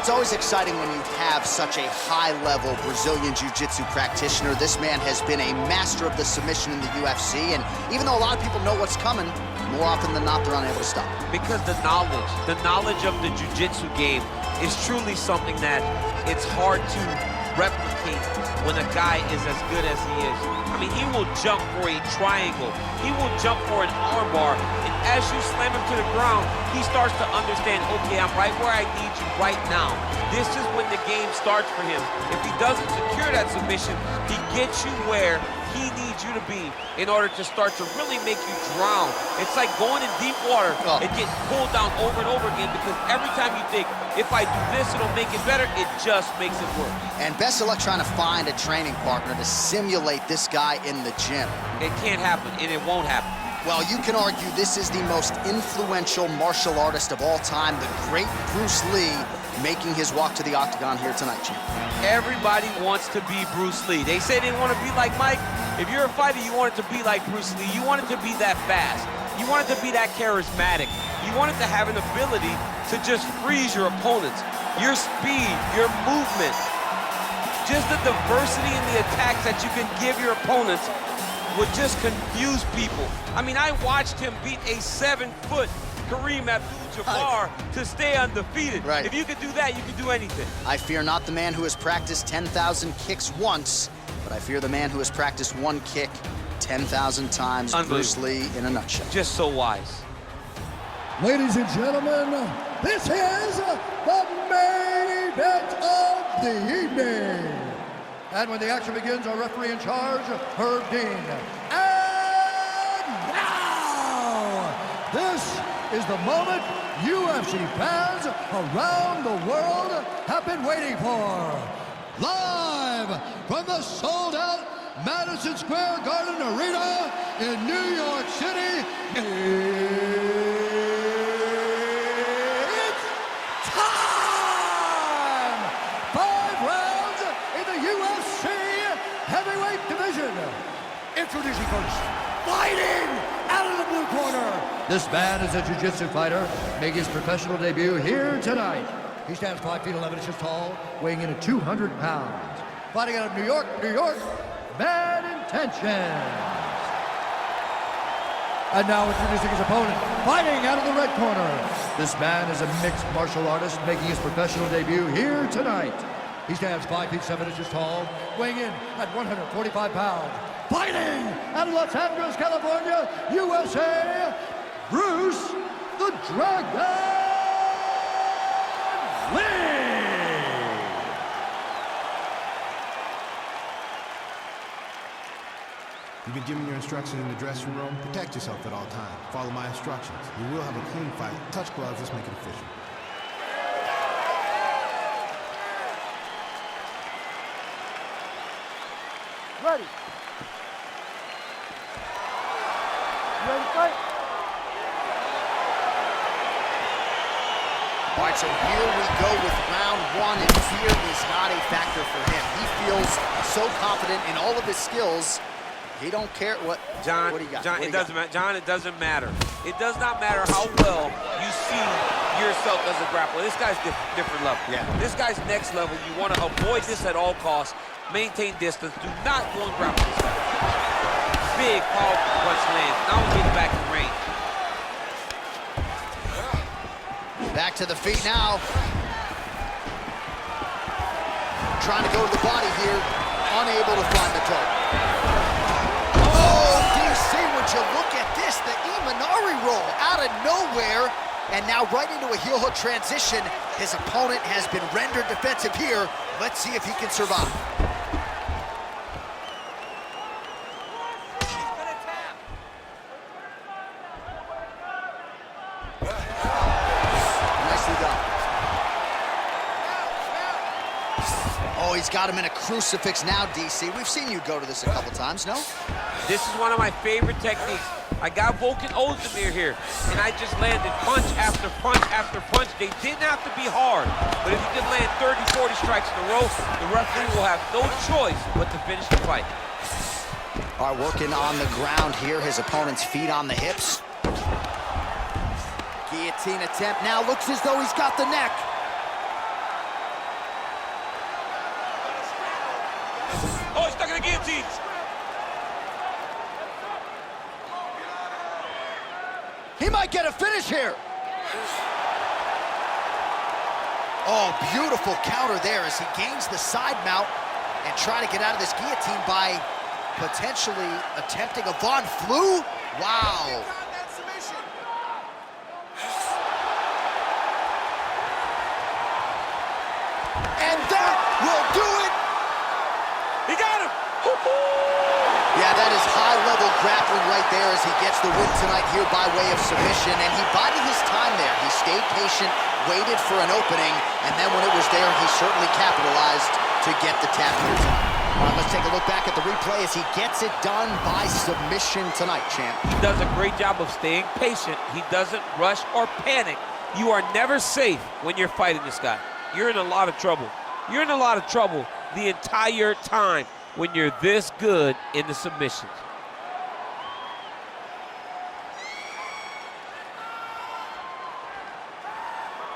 it's always exciting when you have such a high-level Brazilian Jiu-Jitsu practitioner. This man has been a master of the submission in the UFC, and even though a lot of people know what's coming, more often than not, they're unable to stop. Because the knowledge of the Jiu-Jitsu game is truly something that it's hard to replicate when a guy is as good as he is. I mean, he will jump for a triangle. He will jump for an armbar. And as you slam him to the ground, he starts to understand, okay, I'm right where I need you right now. This is when the game starts for him. If he doesn't secure that submission, he gets you where he needs you to be in order to start to really make you drown. It's like going in deep water and getting pulled down over and over again, because every time you think, if I do this, it'll make it better, it just makes it worse. And best of luck trying to find a training partner to simulate this guy in the gym. It can't happen, and it won't happen. Well, you can argue this is the most influential martial artist of all time, the great Bruce Lee, making his walk to the octagon here tonight, champ. Everybody wants to be Bruce Lee. They say they want to be like Mike. If you're a fighter, you want it to be like Bruce Lee. You want it to be that fast. You want it to be that charismatic. You want it to have an ability to just freeze your opponents. Your speed, your movement, just the diversity in the attacks that you can give your opponents would just confuse people. I mean, I watched him beat a 7-foot Kareem Abdul-Jabbar to stay undefeated. Right. If you could do that, you could do anything. I fear not the man who has practiced 10,000 kicks once, but I fear the man who has practiced one kick 10,000 times. Bruce Lee in a nutshell. Just so wise. Ladies and gentlemen, this is the main event of the evening. And when the action begins, our referee in charge, Herb Dean. And now, this is the moment UFC fans around the world have been waiting for. Live from the sold-out Madison Square Garden Arena in New York City, it's time! 5 rounds in the UFC heavyweight division. Introducing first, fighting out of the blue corner. This man is a jiu-jitsu fighter, making his professional debut here tonight. He stands 5 feet 11 inches tall, weighing in at 200 pounds. Fighting out of New York, Bad Intentions. And now introducing his opponent, fighting out of the red corner. This man is a mixed martial artist, making his professional debut here tonight. He stands 5 feet 7 inches tall, weighing in at 145 pounds. Fighting out of Los Angeles, California, USA, Bruce the Dragon Lee! You've been given your instructions in the dressing room. Protect yourself at all times. Follow my instructions. You will have a clean fight. Touch gloves, let's make it official. Ready. Ready to fight? All right, so here we go with round 1, and fear is not a factor for him. He feels so confident in all of his skills. He don't care what. John, what do you got? John, it doesn't matter. John, it doesn't matter. It does not matter how well you see yourself as a grappler. This guy's different level. Yeah. This guy's next level. You want to avoid this at all costs. Maintain distance. Do not go and grapple this guy. Big, powerful punch lands. Now we get back in range. Back to the feet now. Trying to go to the body here. Unable to find the toe. Oh, DC, would you look at this? The Imanari roll out of nowhere. And now right into a heel hook transition. His opponent has been rendered defensive here. Let's see if he can survive. Oh, he's got him in a crucifix now, DC. We've seen you go to this a couple times, no? This is one of my favorite techniques. I got Volkan Ozdemir here, and I just landed punch after punch after punch. They didn't have to be hard, but if you can land 30, 40 strikes in a row, the referee will have no choice but to finish the fight. All right, working on the ground here. His opponent's feet on the hips. Guillotine attempt now. Looks as though he's got the neck. guillotines. He might get a finish here. Oh, beautiful counter there as he gains the side mount and try to get out of this guillotine by potentially attempting a Von Flue. Wow. And that will do it. He got him. Yeah, that is high-level grappling right there as he gets the win tonight here by way of submission, and he bided his time there. He stayed patient, waited for an opening, and then when it was there, he certainly capitalized to get the tap here tonight. All right, let's take a look back at the replay as he gets it done by submission tonight, champ. He does a great job of staying patient. He doesn't rush or panic. You are never safe when you're fighting this guy. You're in a lot of trouble. You're in a lot of trouble the entire time when you're this good in the submissions.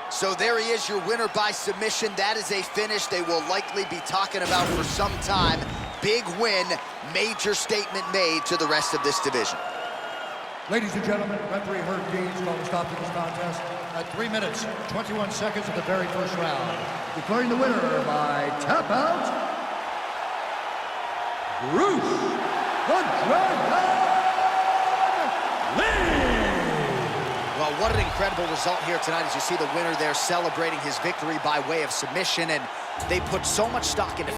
So there he is, your winner by submission. That is a finish they will likely be talking about for some time. Big win, major statement made to the rest of this division. Ladies and gentlemen, referee Herb Dean called a stop to this contest at 3 minutes, 21 seconds of the very first round, declaring the winner by tap out, Bruce the Dragon Lee! Well, what an incredible result here tonight as you see the winner there celebrating his victory by way of submission, and they put so much stock into